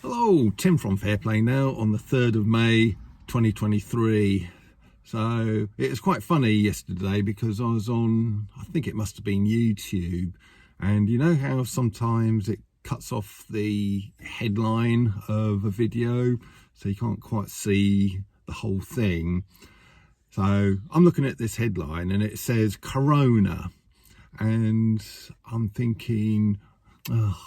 Hello, Tim from Fair Play now on the 3rd of May 2023. So it was quite funny yesterday because I was on, I think it must have been YouTube, and you know how sometimes it cuts off the headline of a video so you can't quite see the whole thing. So I'm looking at this headline and it says Corona, and I'm thinking, oh,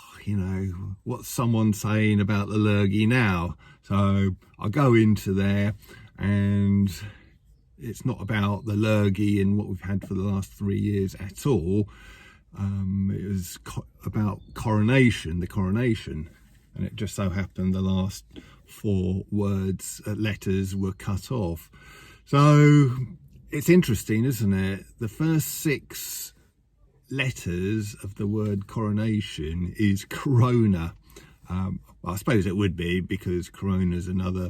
what's someone saying about the lurgy now? So I go into there and it's not about the lurgy and what we've had for the last 3 years at all. It was about the coronation, and it just so happened the last 4 letters were cut off. So it's interesting, isn't it? The first 6 letters of the word coronation is corona. I suppose it would be because corona is another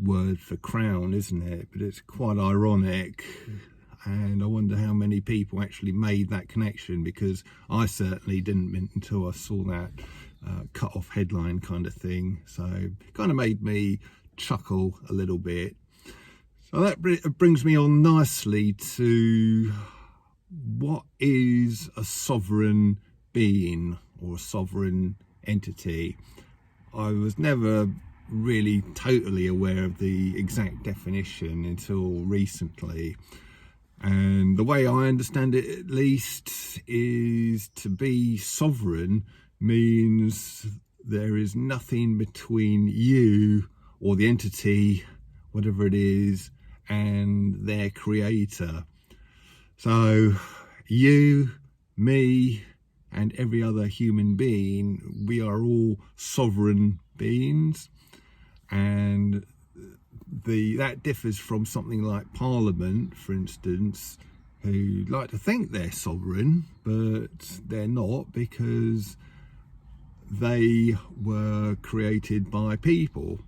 word for crown, isn't it? But it's quite ironic, and I wonder how many people actually made that connection, because I certainly didn't until I saw that cut off headline kind of thing. So it kind of made me chuckle a little bit. So that brings me on nicely to what is a sovereign being or a sovereign entity. I was never really totally aware of the exact definition until recently, and the way I understand it, at least, is to be sovereign means there is nothing between you or the entity, whatever it is, and their creator. So you, me, and every other human being, we are all sovereign beings, and that differs from something like Parliament, for instance, who like to think they're sovereign, but they're not, because they were created by people.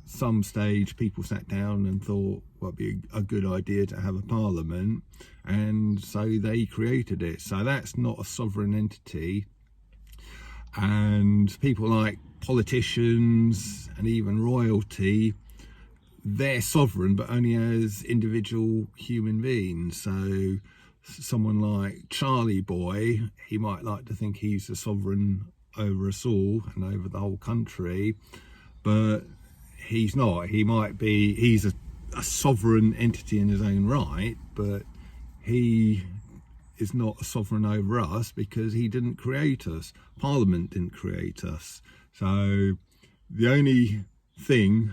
Some stage people sat down and thought, well, it'd be a good idea to have a parliament, and so they created it. So that's not a sovereign entity. And people like politicians and even royalty, they're sovereign, but only as individual human beings. So someone like Charlie Boy, he might like to think he's a sovereign over us all and over the whole country, but he's not. He's a sovereign entity in his own right, but he is not a sovereign over us because he didn't create us. Parliament didn't create us. So the only thing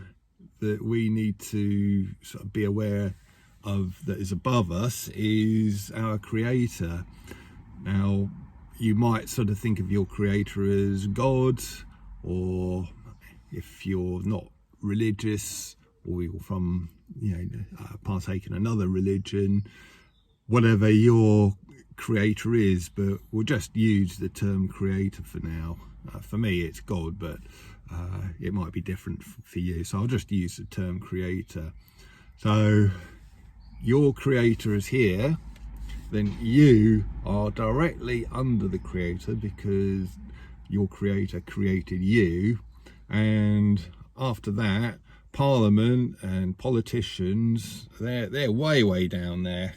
that we need to sort of be aware of that is above us is our creator. Now, you might sort of think of your creator as God, or if you're not religious, or you're from partake in another religion, whatever your creator is, but we'll just use the term creator for now. For me it's God, but it might be different for you, so I'll just use the term creator. So your creator is here, then you are directly under the creator because your creator created you. And after that, Parliament and politicians, they're way down there.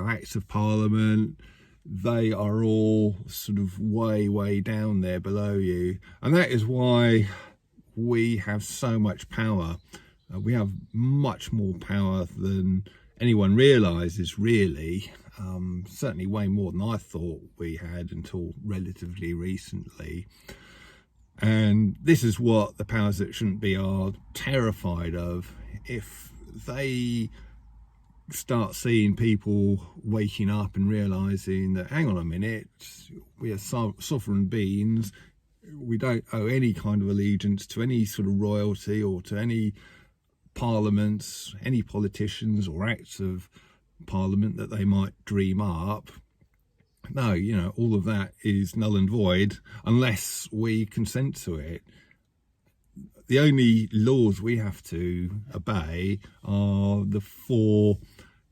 Acts of Parliament, they are all sort of way down there below you, and that is why we have so much power. We have much more power than anyone realizes, really. Certainly way more than I thought we had until relatively recently. And this is what the powers that shouldn't be are terrified of. If they start seeing people waking up and realizing that, hang on a minute, we are sovereign beings, we don't owe any kind of allegiance to any sort of royalty or to any parliaments, any politicians or acts of Parliament that they might dream up. No, all of that is null and void unless we consent to it. The only laws we have to obey are the 4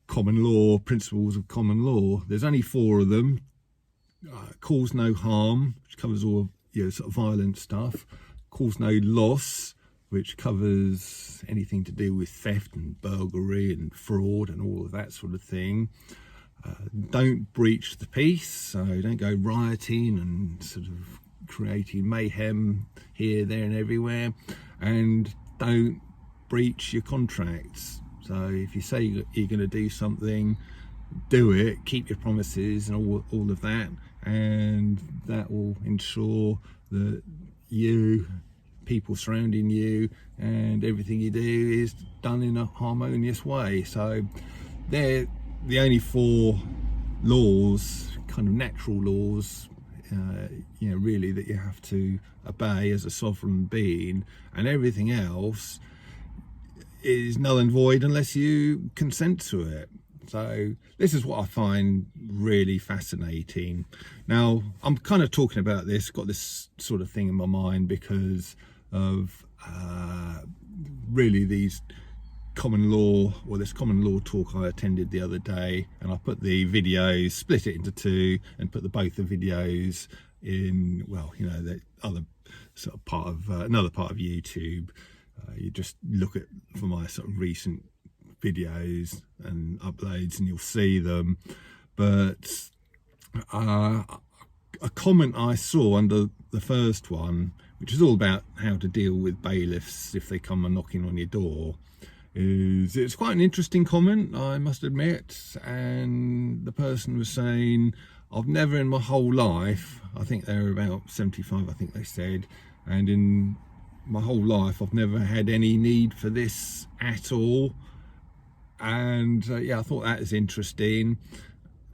common law principles of common law. There's only 4 of them. Cause no harm, which covers all sort of violent stuff. Cause no loss, which covers anything to do with theft and burglary and fraud and all of that sort of thing. Don't breach the peace, so don't go rioting and sort of creating mayhem here, there and everywhere, and don't breach your contracts. So if you say you're going to do something, do it, keep your promises and all of that, and that will ensure that you, people surrounding you, and everything you do is done in a harmonious way. So they're the only 4 laws, kind of natural laws, really, that you have to obey as a sovereign being, and everything else is null and void unless you consent to it. So this is what I find really fascinating. Now, I'm kind of talking about this, got this sort of thing in my mind because of really these this common law talk I attended the other day, and I put the videos, split it into 2 and put both the videos in, the other sort of part of another part of YouTube. You just look for my sort of recent videos and uploads and you'll see them. But a comment I saw under the first one, which is all about how to deal with bailiffs if they come and knocking on your door, it's quite an interesting comment, I must admit. And the person was saying, I've never in my whole life, I think they were about 75, I think they said, and in my whole life I've never had any need for this at all. And I thought that was interesting.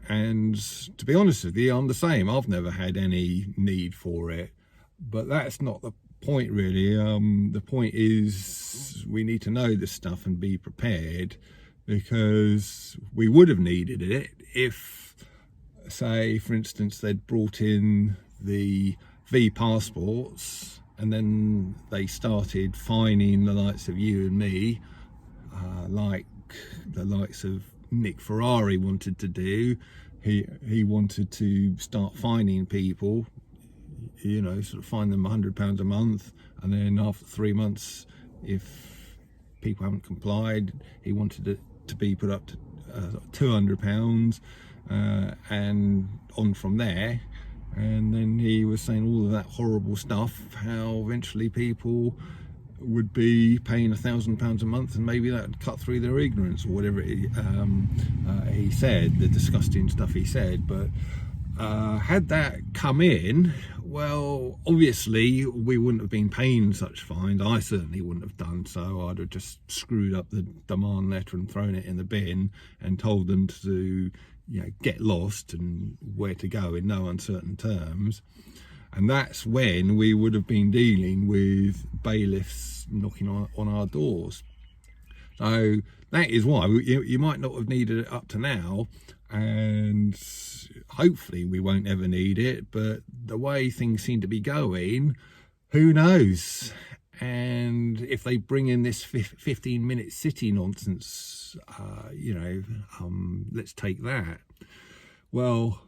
And to be honest with you, I'm the same. I've never had any need for it. But that's not the point, really. The point is we need to know this stuff and be prepared, because we would have needed it if, say, for instance, they'd brought in the V passports and then they started fining the likes of you and me, like the likes of Nick Ferrari wanted to do. He wanted to start fining people, sort of fine them £100 a month, and then after 3 months, if people haven't complied, he wanted it to be put up to £200, and on from there. And then he was saying all of that horrible stuff, how eventually people would be paying £1,000 a month, and maybe that would cut through their ignorance, or whatever he said, the disgusting stuff he said. But had that come in, well, obviously we wouldn't have been paying such fines. I certainly wouldn't have done so. I'd have just screwed up the demand letter and thrown it in the bin and told them to get lost and where to go in no uncertain terms. And that's when we would have been dealing with bailiffs knocking on our doors. So that is why you might not have needed it up to now, and hopefully we won't ever need it. But the way things seem to be going, who knows? And if they bring in this 15-minute city nonsense, let's take that. Well,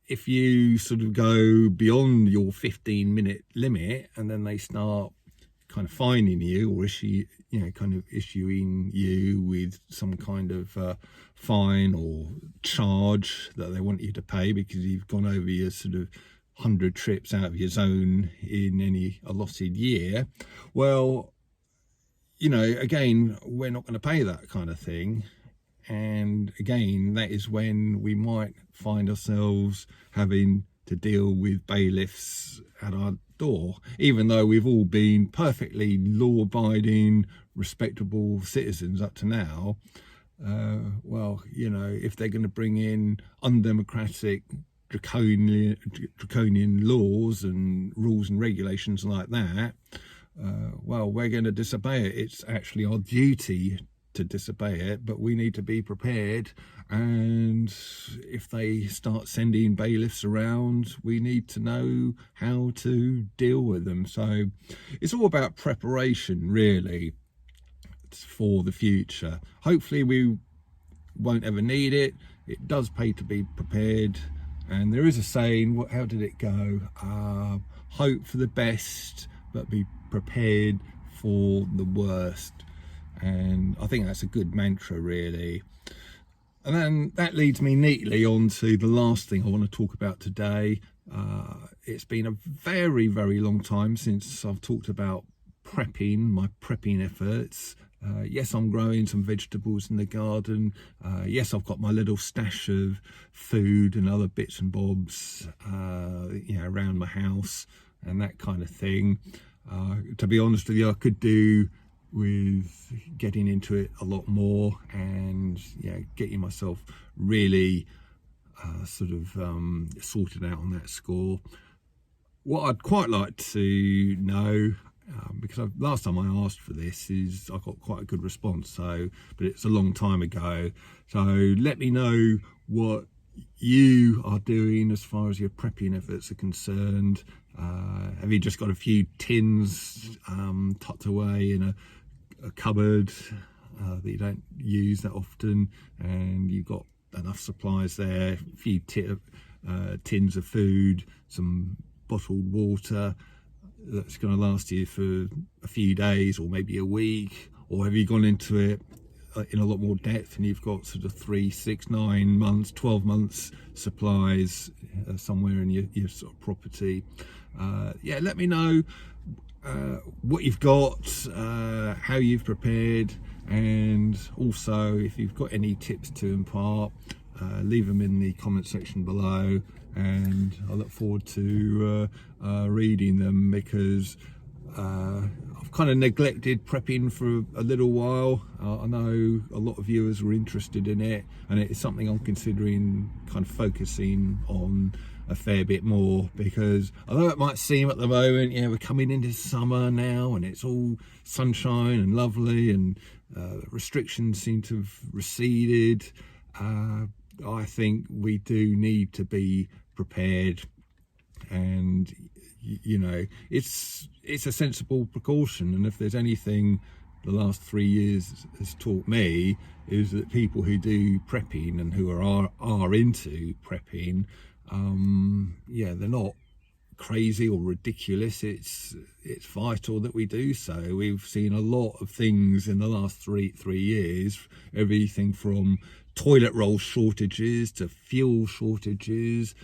if you sort of go beyond your 15-minute limit and then they start kind of fining you, or issuing you with some kind of fine or charge that they want you to pay because you've gone over your sort of 100 trips out of your zone in any allotted year, well, again, we're not going to pay that kind of thing. And again, that is when we might find ourselves having to deal with bailiffs at our door, even though we've all been perfectly law-abiding, respectable citizens up to now. If they're going to bring in undemocratic, draconian laws and rules and regulations like that, we're going to disobey it. It's actually our duty to disobey it, but we need to be prepared. And if they start sending bailiffs around, we need to know how to deal with them. So it's all about preparation, really, for the future. Hopefully we won't ever need it. It does pay to be prepared, And there is a saying, how did it go? Hope for the best, but be prepared for the worst. And I think that's a good mantra, really. And then that leads me neatly on to the last thing I want to talk about today. It's been a very, very long time since I've talked about prepping, my prepping efforts. Yes, I'm growing some vegetables in the garden. Yes, I've got my little stash of food and other bits and bobs, around my house and that kind of thing. To be honest with you, I could do with getting into it a lot more and getting myself really sorted out on that score. What I'd quite like to know, because last time I asked for this, is I got quite a good response, but it's a long time ago. So let me know what you are doing as far as your prepping efforts are concerned. Have you just got a few tins tucked away in a cupboard that you don't use that often, and you've got enough supplies there, a few tins of food, some bottled water that's going to last you for a few days or maybe a week? Or have you gone into it in a lot more depth and you've got sort of 3, 6, 9 months, 12 months supplies somewhere in your sort of property? Let me know what you've got, how you've prepared, and also if you've got any tips to impart, leave them in the comment section below, and I look forward to reading them, because I've kind of neglected prepping for a little while. I know a lot of viewers were interested in it, and it's something I'm considering kind of focusing on a fair bit more, because although it might seem at the moment, we're coming into summer now and it's all sunshine and lovely, and restrictions seem to have receded, I think we do need to be prepared. And it's a sensible precaution, and if there's anything the last 3 years has taught me, is that people who do prepping and who are into prepping, they're not crazy or ridiculous. It's vital that we do so. We've seen a lot of things in the last three years, everything from toilet roll shortages to fuel shortages,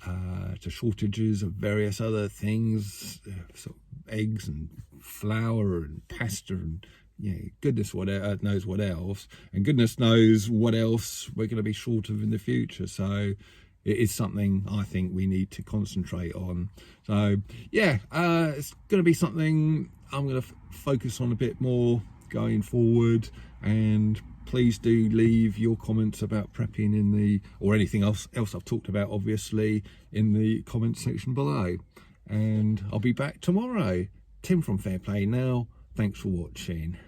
to shortages of various other things, sort of eggs and flour and pasta and goodness knows what else, and goodness knows what else we're going to be short of in the future. So it is something I think we need to concentrate on. So it's going to be something I'm going to focus on a bit more going forward. And please do leave your comments about prepping or anything else I've talked about, obviously, in the comment section below. And I'll be back tomorrow. Tim from Fair Play Now. Thanks for watching.